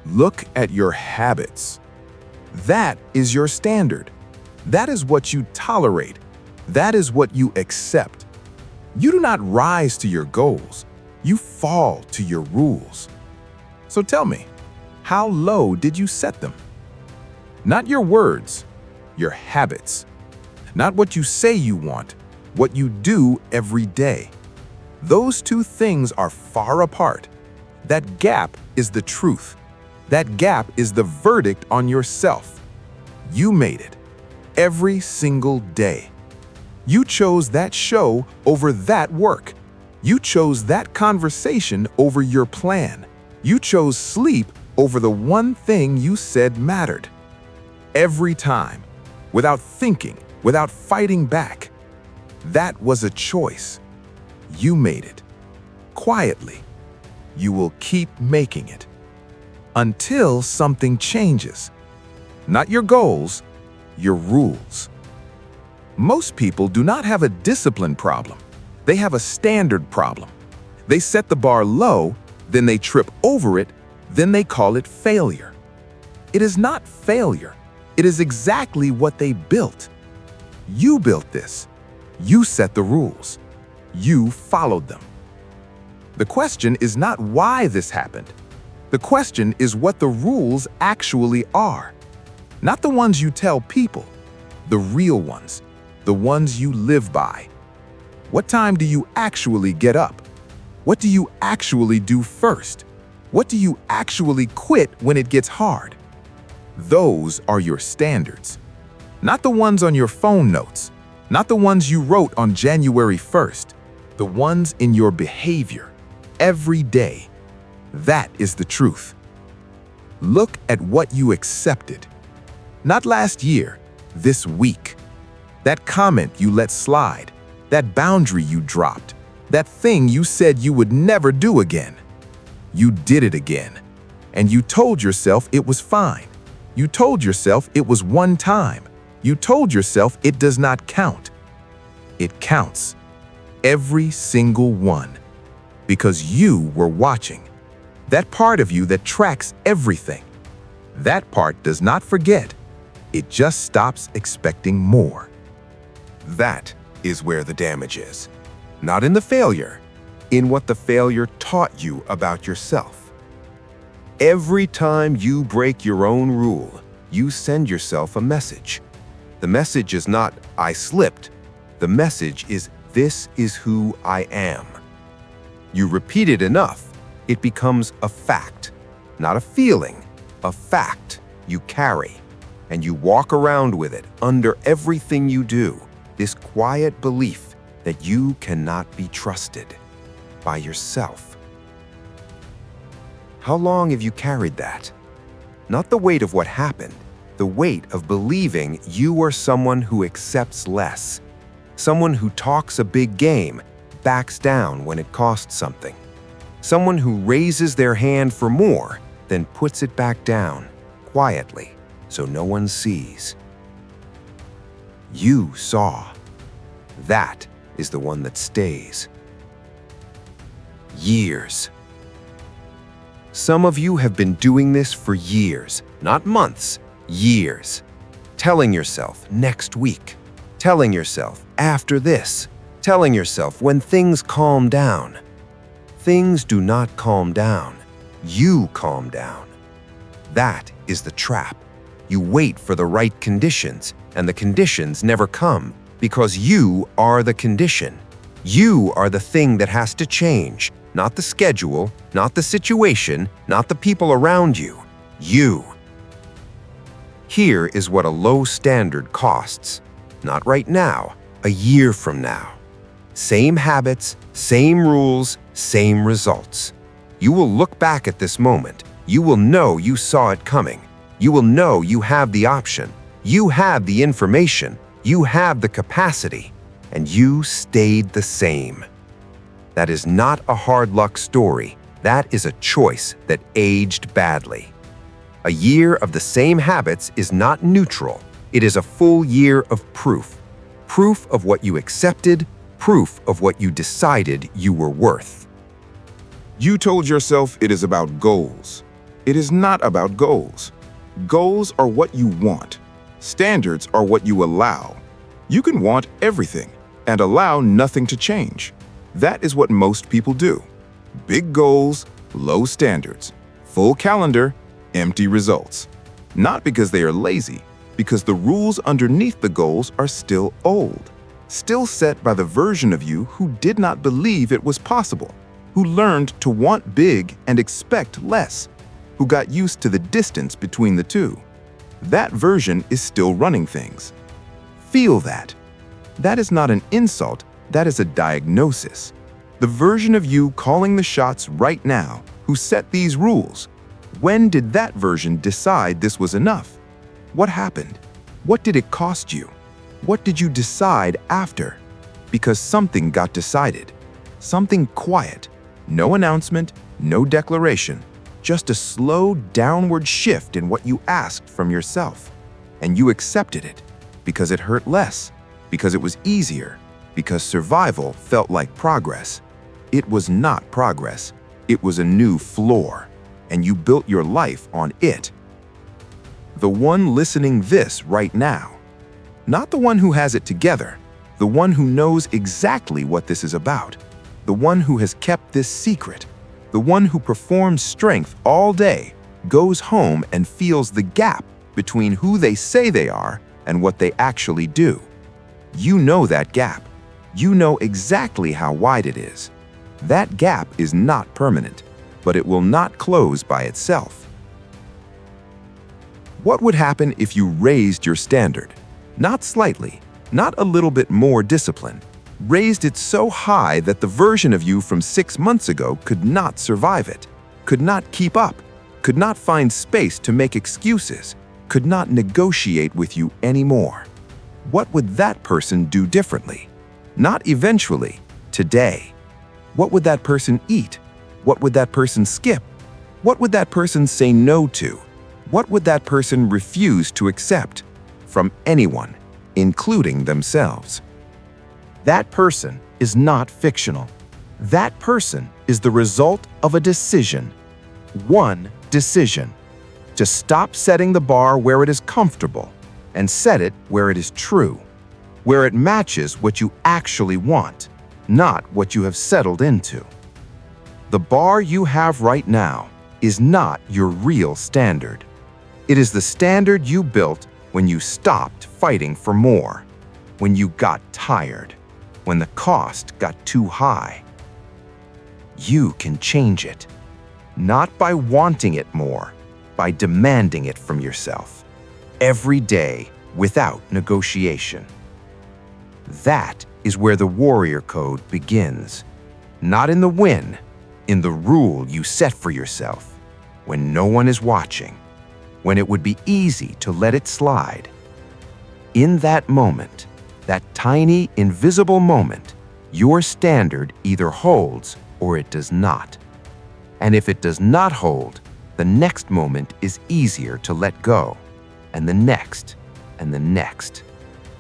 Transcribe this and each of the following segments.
Look at your habits. That is your standard. That is what you tolerate. That is what you accept. You do not rise to your goals. You fall to your rules. So tell me, how low did you set them? Not your words, your habits. Not what you say you want, what you do every day. Those two things are far apart. That gap is the truth. That gap is the verdict on yourself. You made it. Every single day. You chose that show over that work. You chose that conversation over your plan. You chose sleep over the one thing you said mattered. Every time, without thinking, without fighting back. That was a choice. You made it. Quietly. You will keep making it. Until something changes. Not your goals, your rules. Most people do not have a discipline problem. They have a standard problem. They set the bar low, then they trip over it, then they call it failure. It is not failure. It is exactly what they built. You built this. You set the rules. You followed them. The question is not why this happened. The question is what the rules actually are. Not the ones you tell people, the real ones, the ones you live by. What time do you actually get up? What do you actually do first? What do you actually quit when it gets hard? Those are your standards. Not the ones on your phone notes, not the ones you wrote on January 1st, the ones in your behavior, every day. That is the truth. Look at what you accepted. Not last year, this week. That comment you let slide, that boundary you dropped, that thing you said you would never do again. You did it again, and you told yourself it was fine. You told yourself it was one time. You told yourself it does not count. It counts. Every single one. Because you were watching. That part of you that tracks everything. That part does not forget. It just stops expecting more. That is where the damage is. Not in the failure, in what the failure taught you about yourself. Every time you break your own rule, you send yourself a message. The message is not, I slipped. The message is, this is who I am. You repeat it enough, it becomes a fact, not a feeling, a fact you carry. And you walk around with it under everything you do, this quiet belief that you cannot be trusted by yourself. How long have you carried that? Not the weight of what happened, the weight of believing you are someone who accepts less, someone who talks a big game, backs down when it costs something, someone who raises their hand for more, then puts it back down, quietly, so no one sees. You saw. That is the one that stays. Years. Some of you have been doing this for years, not months, years. Telling yourself next week, telling yourself after this, telling yourself when things calm down. Things do not calm down. You calm down. That is the trap. You wait for the right conditions, and the conditions never come because you are the condition. You are the thing that has to change, not the schedule, not the situation, not the people around you. You. Here is what a low standard costs. Not right now, a year from now. Same habits, same rules, same results. You will look back at this moment. You will know you saw it coming. You will know you have the option. You have the information. You have the capacity. And you stayed the same. That is not a hard luck story. That is a choice that aged badly. A year of the same habits is not neutral. It is a full year of proof. Proof of what you accepted, proof of what you decided you were worth. You told yourself it is about goals. It is not about goals. Goals are what you want. Standards are what you allow. You can want everything and allow nothing to change. That is what most people do. Big goals, low standards. Full calendar, empty results. Not because they are lazy, because the rules underneath the goals are still old. Still set by the version of you who did not believe it was possible, who learned to want big and expect less, who got used to the distance between the two. That version is still running things. Feel that. That is not an insult, that is a diagnosis. The version of you calling the shots right now, who set these rules, when did that version decide this was enough? What happened? What did it cost you? What did you decide after? Because something got decided. Something quiet. No announcement, no declaration. Just a slow downward shift in what you asked from yourself. And you accepted it because it hurt less, because it was easier, because survival felt like progress. It was not progress. It was a new floor, and you built your life on it. The one listening this right now, not the one who has it together, the one who knows exactly what this is about, the one who has kept this secret, the one who performs strength all day, goes home and feels the gap between who they say they are and what they actually do. You know that gap. You know exactly how wide it is. That gap is not permanent, but it will not close by itself. What would happen if you raised your standard? Not slightly, not a little bit more discipline. Raised it so high that the version of you from 6 months ago could not survive it, could not keep up, could not find space to make excuses, could not negotiate with you anymore. What would that person do differently? Not eventually, today. What would that person eat? What would that person skip? What would that person say no to? What would that person refuse to accept? From anyone, including themselves. That person is not fictional. That person is the result of a decision. One decision. To stop setting the bar where it is comfortable and set it where it is true, where it matches what you actually want, not what you have settled into. The bar you have right now is not your real standard. It is the standard you built when you stopped fighting for more, when you got tired, when the cost got too high. You can change it, not by wanting it more, by demanding it from yourself, every day without negotiation. That is where the warrior code begins, not in the win, in the rule you set for yourself, when no one is watching, when it would be easy to let it slide. In that moment, that tiny, invisible moment, your standard either holds or it does not. And if it does not hold, the next moment is easier to let go, and the next, and the next,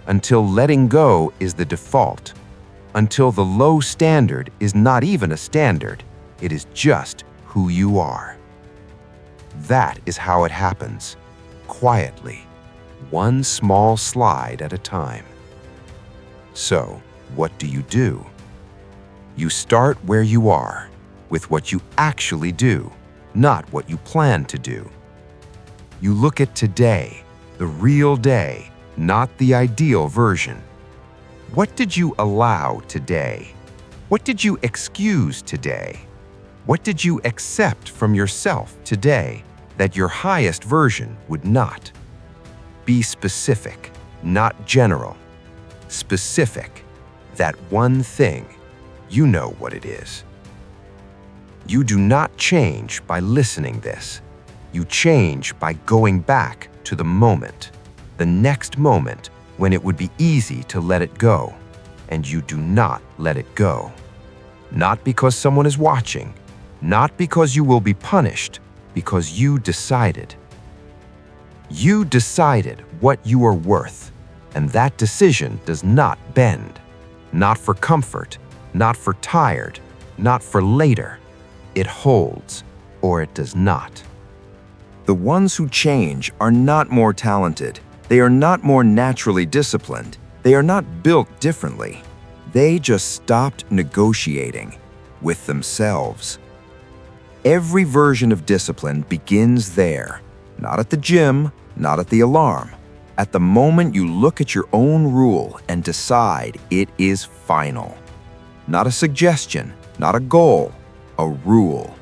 until letting go is the default, until the low standard is not even a standard, it is just who you are. That is how it happens, quietly, one small slide at a time. So, what do? You start where you are, with what you actually do, not what you plan to do. You look at today, the real day, not the ideal version. What did you allow today? What did you excuse today? What did you accept from yourself today that your highest version would not? Be specific, not general. Specific, that one thing, you know what it is. You do not change by listening this. You change by going back to the moment, the next moment when it would be easy to let it go, and you do not let it go. Not because someone is watching, not because you will be punished, because you decided. You decided what you are worth, and that decision does not bend. Not for comfort, not for tired, not for later. It holds, or it does not. The ones who change are not more talented. They are not more naturally disciplined. They are not built differently. They just stopped negotiating with themselves. Every version of discipline begins there, not at the gym, not at the alarm. At the moment you look at your own rule and decide it is final. Not a suggestion, not a goal, a rule.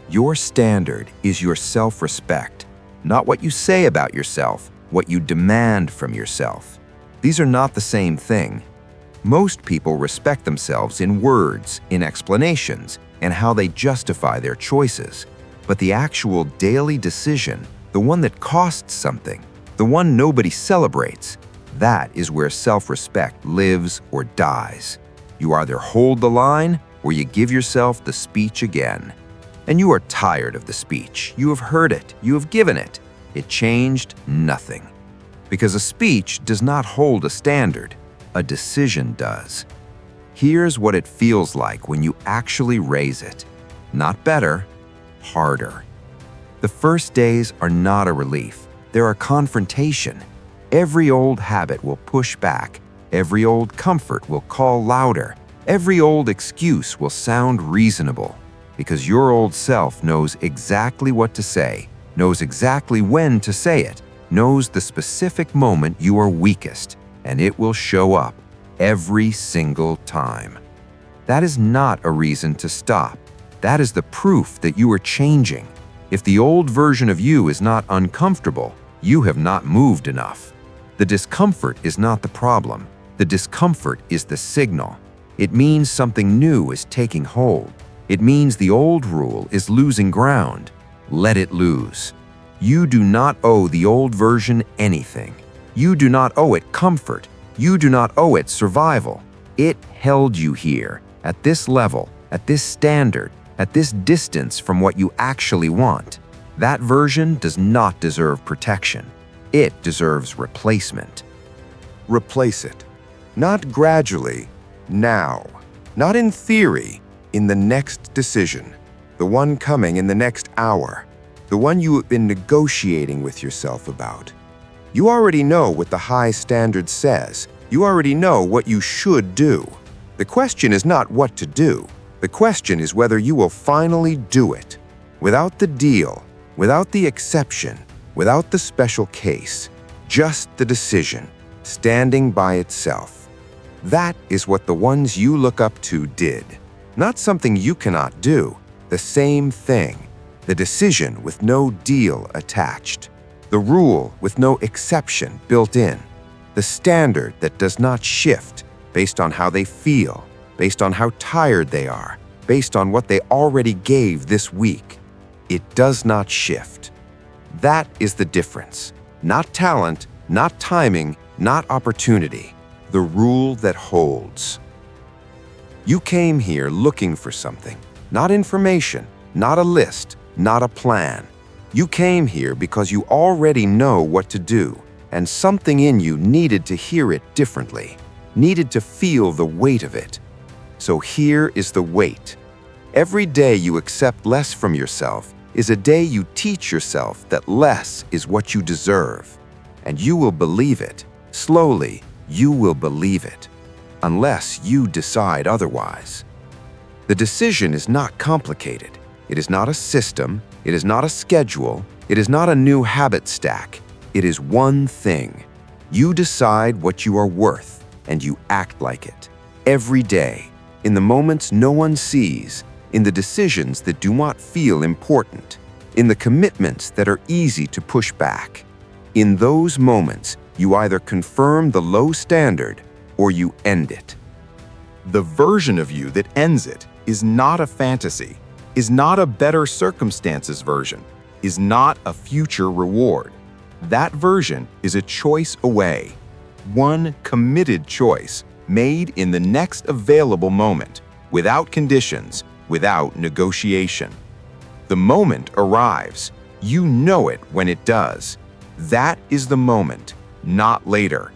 Your standard is your self-respect, not what you say about yourself, what you demand from yourself. These are not the same thing. Most people respect themselves in words, in explanations, and how they justify their choices. But the actual daily decision, the one that costs something, the one nobody celebrates, that is where self-respect lives or dies. You either hold the line or you give yourself the speech again. And you are tired of the speech. You have heard it. You have given it. It changed nothing. Because a speech does not hold a standard. A decision does. Here's what it feels like when you actually raise it. Not better, harder. The first days are not a relief. They're a confrontation. Every old habit will push back. Every old comfort will call louder. Every old excuse will sound reasonable. Because your old self knows exactly what to say, knows exactly when to say it, knows the specific moment you are weakest, and it will show up every single time. That is not a reason to stop. That is the proof that you are changing. If the old version of you is not uncomfortable, you have not moved enough. The discomfort is not the problem. The discomfort is the signal. It means something new is taking hold. It means the old rule is losing ground. Let it lose. You do not owe the old version anything. You do not owe it comfort. You do not owe it survival. It held you here, at this level, at this standard, at this distance from what you actually want. That version does not deserve protection. It deserves replacement. Replace it. Not gradually, now. Not in theory, in the next decision. The one coming in the next hour. The one you have been negotiating with yourself about. You already know what the high standard says. You already know what you should do. The question is not what to do. The question is whether you will finally do it. Without the deal, without the exception, without the special case. Just the decision, standing by itself. That is what the ones you look up to did. Not something you cannot do. The same thing. The decision with no deal attached. The rule with no exception built in. The standard that does not shift based on how they feel, based on how tired they are, based on what they already gave this week. It does not shift. That is the difference. Not talent, not timing, not opportunity. The rule that holds. You came here looking for something, not information, not a list, not a plan. You came here because you already know what to do, and something in you needed to hear it differently, needed to feel the weight of it. So here is the weight. Every day you accept less from yourself is a day you teach yourself that less is what you deserve. And you will believe it. Slowly, you will believe it. Unless you decide otherwise. The decision is not complicated. It is not a system. It is not a schedule. It is not a new habit stack. It is one thing. You decide what you are worth, and you act like it. Every day, in the moments no one sees, in the decisions that do not feel important, in the commitments that are easy to push back. In those moments, you either confirm the low standard or you end it. The version of you that ends it is not a fantasy, is not a better circumstances version, is not a future reward. That version is a choice away. One committed choice made in the next available moment, without conditions, without negotiation. The moment arrives. You know it when it does. That is the moment, not later.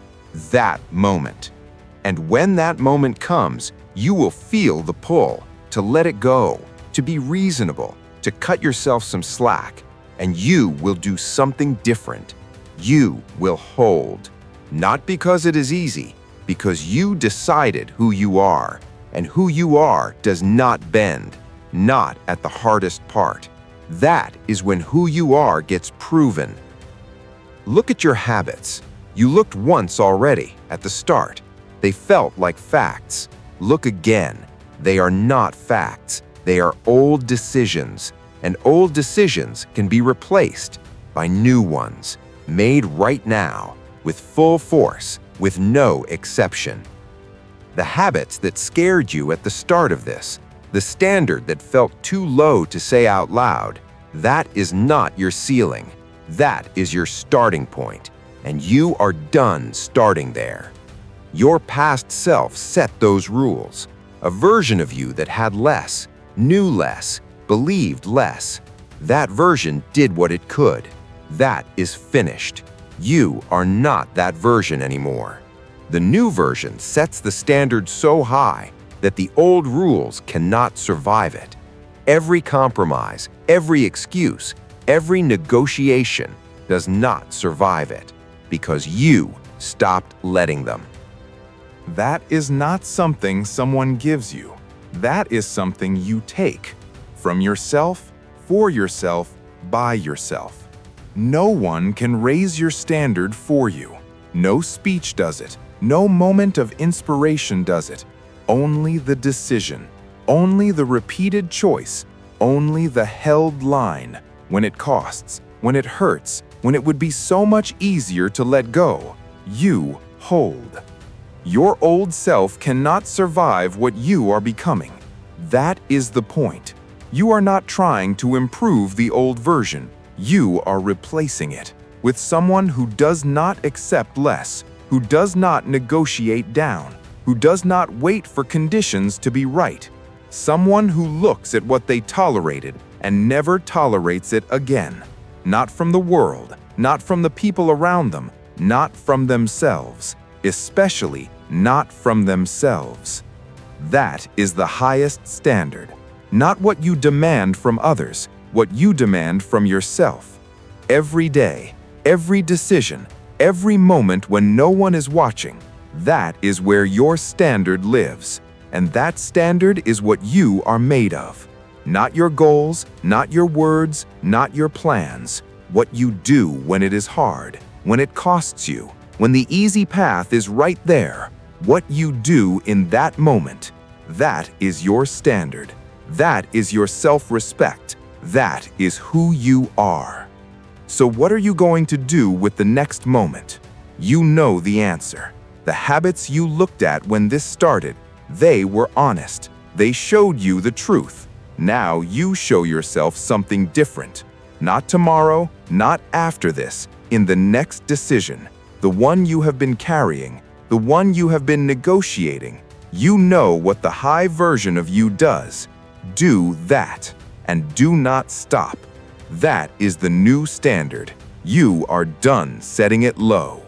That moment. And when that moment comes, you will feel the pull to let it go, to be reasonable, to cut yourself some slack. and you will do something different. You will hold. Not because it is easy, because you decided who you are, and who you are does not bend, not at the hardest part. That is when who you are gets proven. Look at your habits. You looked once already, at the start. They felt like facts. Look again. They are not facts. They are old decisions, and old decisions can be replaced by new ones, made right now, with full force, with no exception. The habits that scared you at the start of this, the standard that felt too low to say out loud, that is not your ceiling. That is your starting point, and you are done starting there. Your past self set those rules. A version of you that had less, knew less, believed less. That version did what it could. That is finished. You are not that version anymore. The new version sets the standard so high that the old rules cannot survive it. Every compromise, every excuse, every negotiation does not survive it because you stopped letting them. That is not something someone gives you. That is something you take from yourself, for yourself, by yourself. No one can raise your standard for you. No speech does it. No moment of inspiration does it. Only the decision, only the repeated choice, only the held line, when it costs, when it hurts, when it would be so much easier to let go, you hold. Your old self cannot survive what you are becoming. That is the point. You are not trying to improve the old version. You are replacing it with someone who does not accept less, who does not negotiate down, who does not wait for conditions to be right. Someone who looks at what they tolerated and never tolerates it again. Not from the world, not from the people around them, not from themselves, especially not from themselves. That is the highest standard. Not what you demand from others, what you demand from yourself. Every day, every decision, every moment when no one is watching, that is where your standard lives. And that standard is what you are made of. Not your goals, not your words, not your plans. What you do when it is hard, when it costs you, when the easy path is right there. What you do in that moment, that is your standard. That is your self-respect. That is who you are. So what are you going to do with the next moment? You know the answer. The habits you looked at when this started, they were honest. They showed you the truth. Now you show yourself something different. Not tomorrow, not after this, in the next decision, the one you have been carrying, the one you have been negotiating. You know what the high version of you does. Do that, and do not stop. That is the new standard. You are done setting it low.